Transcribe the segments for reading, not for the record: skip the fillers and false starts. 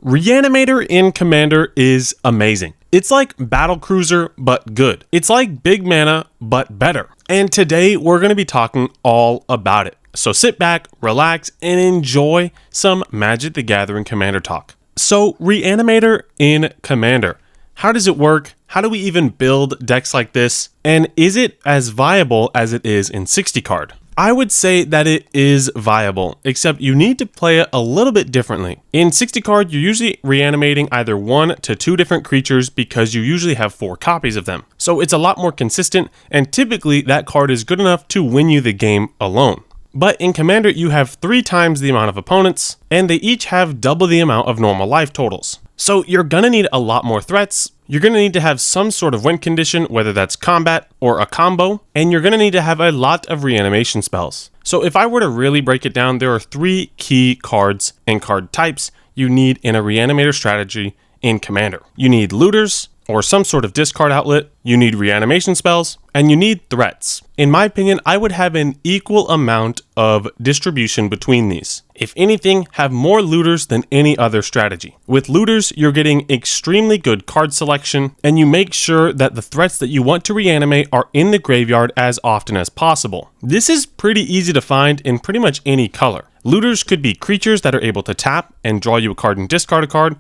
Reanimator in Commander is amazing. It's like Battle Cruiser, but good. It's like big mana, but better. And today we're going to be talking all about it. So sit back, relax, and enjoy some Magic the Gathering Commander talk. So Reanimator in Commander. How does it work? How do we even build decks like this? And is it as viable as it is in 60 card? I would say that it is viable, except you need to play it a little bit differently. In 60 card, you're usually reanimating either 1 to 2 different creatures because you usually have 4 copies of them. So it's a lot more consistent, and typically that card is good enough to win you the game alone. But in Commander, you have 3 times the amount of opponents, and they each have double the amount of normal life totals. So you're gonna need a lot more threats. You're gonna need to have some sort of win condition, whether that's combat or a combo, and you're gonna need to have a lot of reanimation spells. So if I were to really break it down, there are 3 key cards and card types you need in a reanimator strategy in Commander. You need looters, or some sort of discard outlet, you need reanimation spells, and you need threats. In my opinion, I would have an equal amount of distribution between these. If anything, have more looters than any other strategy. With looters, you're getting extremely good card selection, and you make sure that the threats that you want to reanimate are in the graveyard as often as possible. This is pretty easy to find in pretty much any color. Looters could be creatures that are able to tap and draw you a card and discard a card.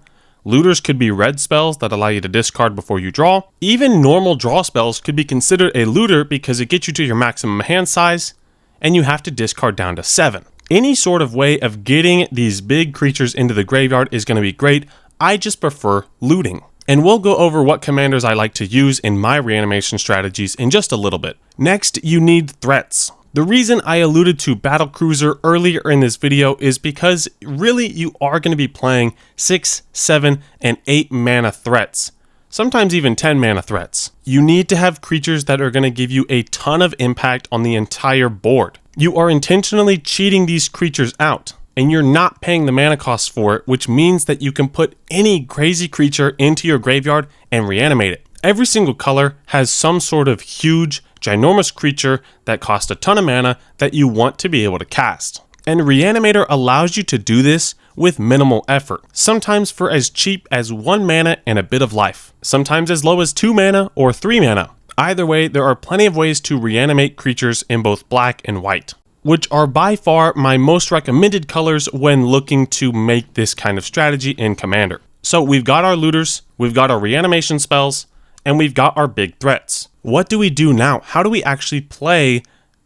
Looters could be red spells that allow you to discard before you draw. Even normal draw spells could be considered a looter because it gets you to your maximum hand size, and you have to discard down to 7. Any sort of way of getting these big creatures into the graveyard is going to be great. I just prefer looting. And we'll go over what commanders I like to use in my reanimation strategies in just a little bit. Next, you need threats. The reason I alluded to Battle Cruiser earlier in this video is because really you are going to be playing 6, 7, and 8 mana threats. Sometimes even 10 mana threats. You need to have creatures that are going to give you a ton of impact on the entire board. You are intentionally cheating these creatures out, and you're not paying the mana cost for it, which means that you can put any crazy creature into your graveyard and reanimate it. Every single color has some sort of huge, ginormous creature that costs a ton of mana that you want to be able to cast. And Reanimator allows you to do this with minimal effort, sometimes for as cheap as 1 mana and a bit of life, sometimes as low as 2 mana or 3 mana. Either way, there are plenty of ways to reanimate creatures in both black and white, which are by far my most recommended colors when looking to make this kind of strategy in Commander. So we've got our looters, we've got our reanimation spells, and we've got our big threats. What do we do now? How do we actually play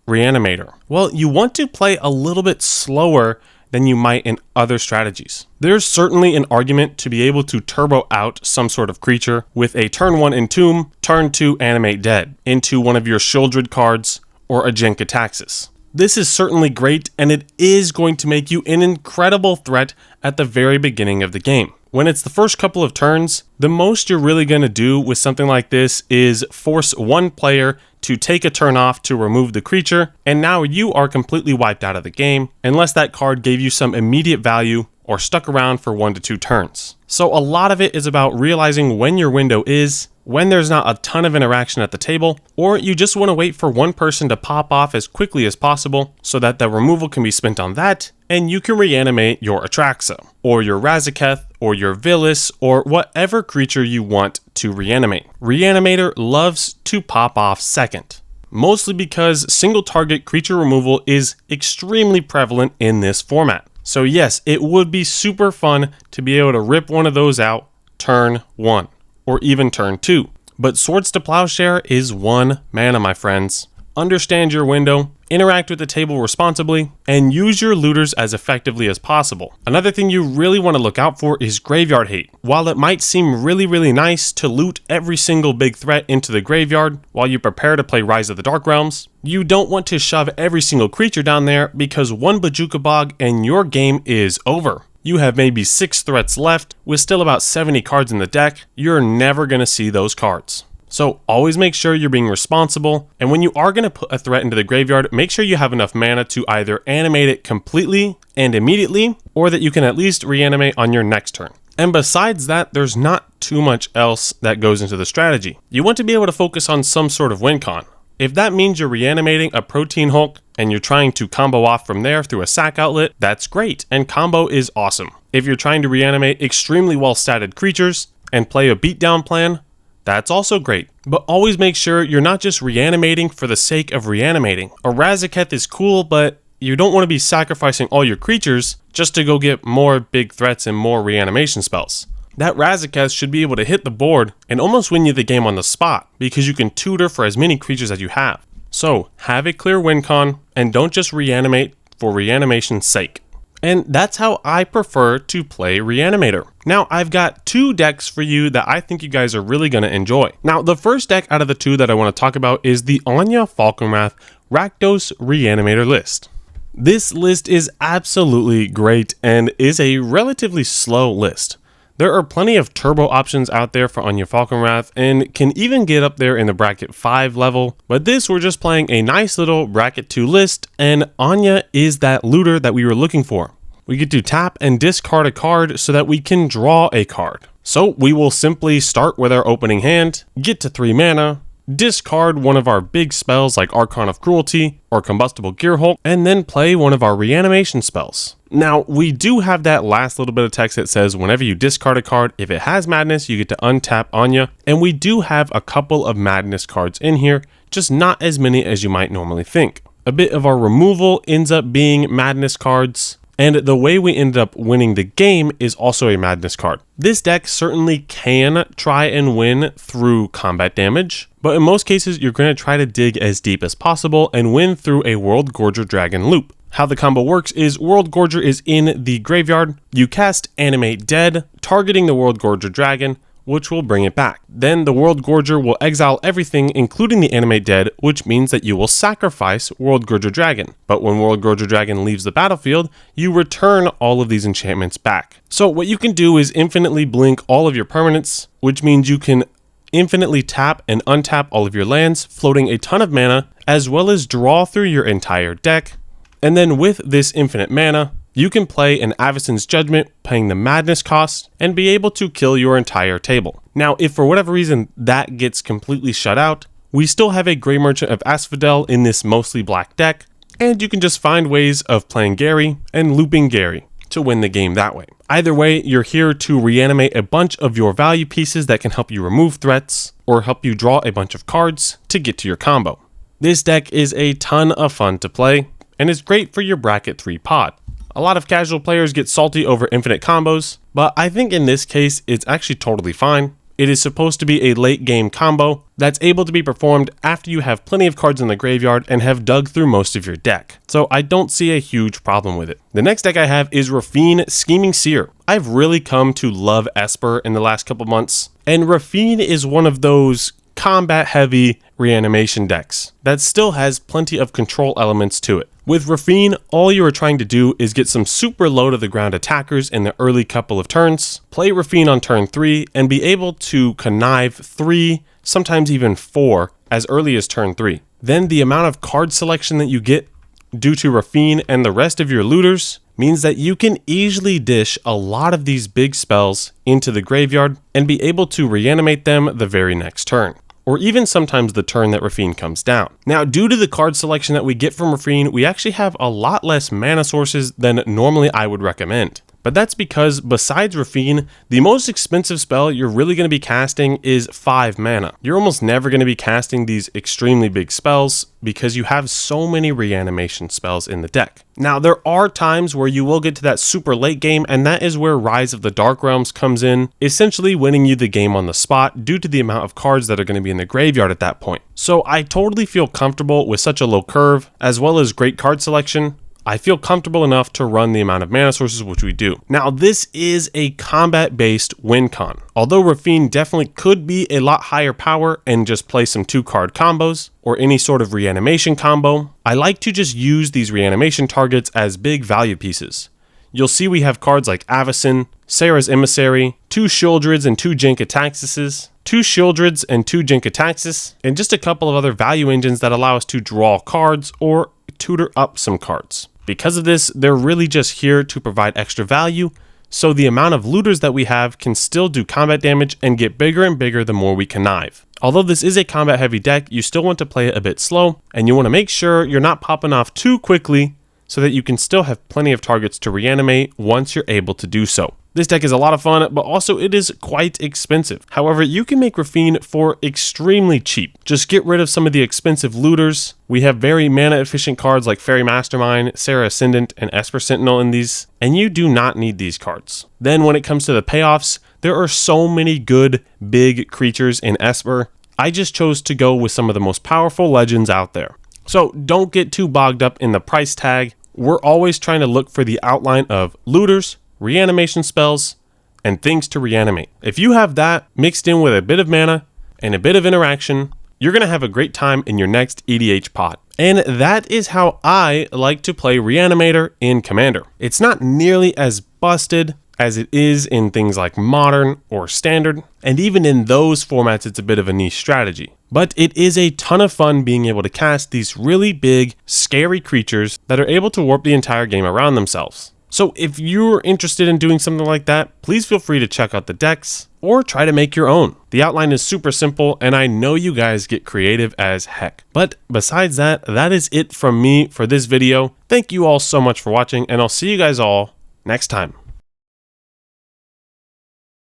Reanimator? Well, you want to play a little bit slower than you might in other strategies. There's certainly an argument to be able to turbo out some sort of creature with a turn 1 Entomb, turn 2 Animate Dead into one of your Shieldred cards or a Jin-Gitaxias. This is certainly great, and it is going to make you an incredible threat at the very beginning of the game. When it's the first couple of turns, the most you're really going to do with something like this is force one player to take a turn off to remove the creature, and now you are completely wiped out of the game, unless that card gave you some immediate value or stuck around for 1 to 2 turns. So a lot of it is about realizing when your window is, when there's not a ton of interaction at the table, or you just want to wait for one person to pop off as quickly as possible so that the removal can be spent on that, and you can reanimate your Atraxa, or your Razaketh, or your Villis, or whatever creature you want to reanimate. Reanimator loves to pop off second, mostly because single target creature removal is extremely prevalent in this format. So yes, it would be super fun to be able to rip one of those out turn 1, or even turn 2. But Swords to Plowshare is 1 mana, my friends. Understand your window, interact with the table responsibly, and use your looters as effectively as possible. Another thing you really want to look out for is graveyard hate. While it might seem really nice to loot every single big threat into the graveyard while you prepare to play Rise of the Dark Realms, you don't want to shove every single creature down there because 1 Bojuka Bog and your game is over. You have maybe 6 threats left with still about 70 cards in the deck. You're never going to see those cards. So always make sure you're being responsible, and when you are going to put a threat into the graveyard, make sure you have enough mana to either animate it completely and immediately, or that you can at least reanimate on your next turn. And besides that, there's not too much else that goes into the strategy. You want to be able to focus on some sort of win con. If that means you're reanimating a Protein Hulk and you're trying to combo off from there through a sack outlet, that's great, and combo is awesome. If you're trying to reanimate extremely well-statted creatures and play a beatdown plan, that's also great. But always make sure you're not just reanimating for the sake of reanimating. A Razaketh is cool, but you don't want to be sacrificing all your creatures just to go get more big threats and more reanimation spells. That Razaketh should be able to hit the board and almost win you the game on the spot, because you can tutor for as many creatures as you have. So have a clear win con and don't just reanimate for reanimation's sake. And that's how I prefer to play Reanimator. Now, I've got two decks for you that I think you guys are really going to enjoy. Now, the first deck out of the two that I want to talk about is the Anje Falkenrath Rakdos Reanimator list. This list is absolutely great and is a relatively slow list. There are plenty of turbo options out there for Anje Falkenrath and can even get up there in the bracket 5 level, but this we're just playing a nice little bracket 2 list, and Anje is that looter that we were looking for. We get to tap and discard a card so that we can draw a card. So we will simply start with our opening hand, get to 3 mana, discard one of our big spells like Archon of Cruelty or Combustible Gearhulk, and then play one of our reanimation spells. Now, we do have that last little bit of text that says whenever you discard a card, if it has Madness, you get to untap Anje, and we do have a couple of Madness cards in here, just not as many as you might normally think. A bit of our removal ends up being Madness cards, and the way we ended up winning the game is also a Madness card. This deck certainly can try and win through combat damage, but in most cases, you're going to try to dig as deep as possible and win through a World Gorger Dragon loop. How the combo works is World Gorger is in the graveyard, you cast Animate Dead, targeting the World Gorger Dragon, which will bring it back. Then the World Gorger will exile everything, including the Animate Dead, which means that you will sacrifice World Gorger Dragon. But when World Gorger Dragon leaves the battlefield, you return all of these enchantments back. So what you can do is infinitely blink all of your permanents, which means you can infinitely tap and untap all of your lands, floating a ton of mana, as well as draw through your entire deck. And then with this infinite mana, you can play an Avacyn's Judgment, paying the Madness cost, and be able to kill your entire table. Now, if for whatever reason that gets completely shut out, we still have a Grey Merchant of Asphodel in this mostly black deck, and you can just find ways of playing Gary and looping Gary to win the game that way. Either way, you're here to reanimate a bunch of your value pieces that can help you remove threats, or help you draw a bunch of cards to get to your combo. This deck is a ton of fun to play, and is great for your bracket 3 pod. A lot of casual players get salty over infinite combos, but I think in this case it's actually totally fine. It is supposed to be a late game combo that's able to be performed after you have plenty of cards in the graveyard and have dug through most of your deck. So I don't see a huge problem with it. The next deck I have is Raffine Scheming Seer. I've really come to love Esper in the last couple months, and Raffine is one of those combat heavy reanimation decks that still has plenty of control elements to it. With Raffine, all you are trying to do is get some super low to the ground attackers in the early couple of turns, play Raffine on turn 3, and be able to connive 3, sometimes even 4, as early as turn 3. Then the amount of card selection that you get due to Raffine and the rest of your looters means that you can easily dish a lot of these big spells into the graveyard and be able to reanimate them the very next turn, or even sometimes the turn that Raffine comes down. Now, due to the card selection that we get from Raffine, we actually have a lot less mana sources than normally I would recommend. But that's because besides Raffine, the most expensive spell you're really going to be casting is 5 mana. You're almost never going to be casting these extremely big spells because you have so many reanimation spells in the deck. Now, there are times where you will get to that super late game, and that is where Rise of the Dark Realms comes in, essentially winning you the game on the spot due to the amount of cards that are going to be in the graveyard at that point. So I totally feel comfortable with such a low curve, as well as great card selection. I feel comfortable enough to run the amount of mana sources which we do. Now, this is a combat-based win con. Although Raffine definitely could be a lot higher power and just play some 2-card combos, or any sort of reanimation combo, I like to just use these reanimation targets as big value pieces. You'll see we have cards like Avacyn, Sarah's Emissary, 2 Sheoldreds and 2 Jin-Gitaxises, 2 Sheoldreds and 2 Jin-Gitaxis, and just a couple of other value engines that allow us to draw cards or tutor up some cards. Because of this, they're really just here to provide extra value, so the amount of looters that we have can still do combat damage and get bigger and bigger the more we connive. Although this is a combat heavy deck, you still want to play it a bit slow, and you want to make sure you're not popping off too quickly so that you can still have plenty of targets to reanimate once you're able to do so. This deck is a lot of fun, but also it is quite expensive. However, you can make Raffine for extremely cheap. Just get rid of some of the expensive looters. We have very mana efficient cards like Fairy Mastermind, Sarah Ascendant, and Esper Sentinel in these, and you do not need these cards. Then when it comes to the payoffs, there are so many good big creatures in Esper. I just chose to go with some of the most powerful legends out there. So don't get too bogged up in the price tag. We're always trying to look for the outline of looters, reanimation spells, and things to reanimate. If you have that mixed in with a bit of mana and a bit of interaction, you're going to have a great time in your next EDH pot. And that is how I like to play Reanimator in Commander. It's not nearly as busted as it is in things like Modern or Standard, and even in those formats it's a bit of a niche strategy. But it is a ton of fun being able to cast these really big, scary creatures that are able to warp the entire game around themselves. So if you're interested in doing something like that, please feel free to check out the decks or try to make your own. The outline is super simple, and I know you guys get creative as heck. But besides that, that is it from me for this video. Thank you all so much for watching, and I'll see you guys all next time.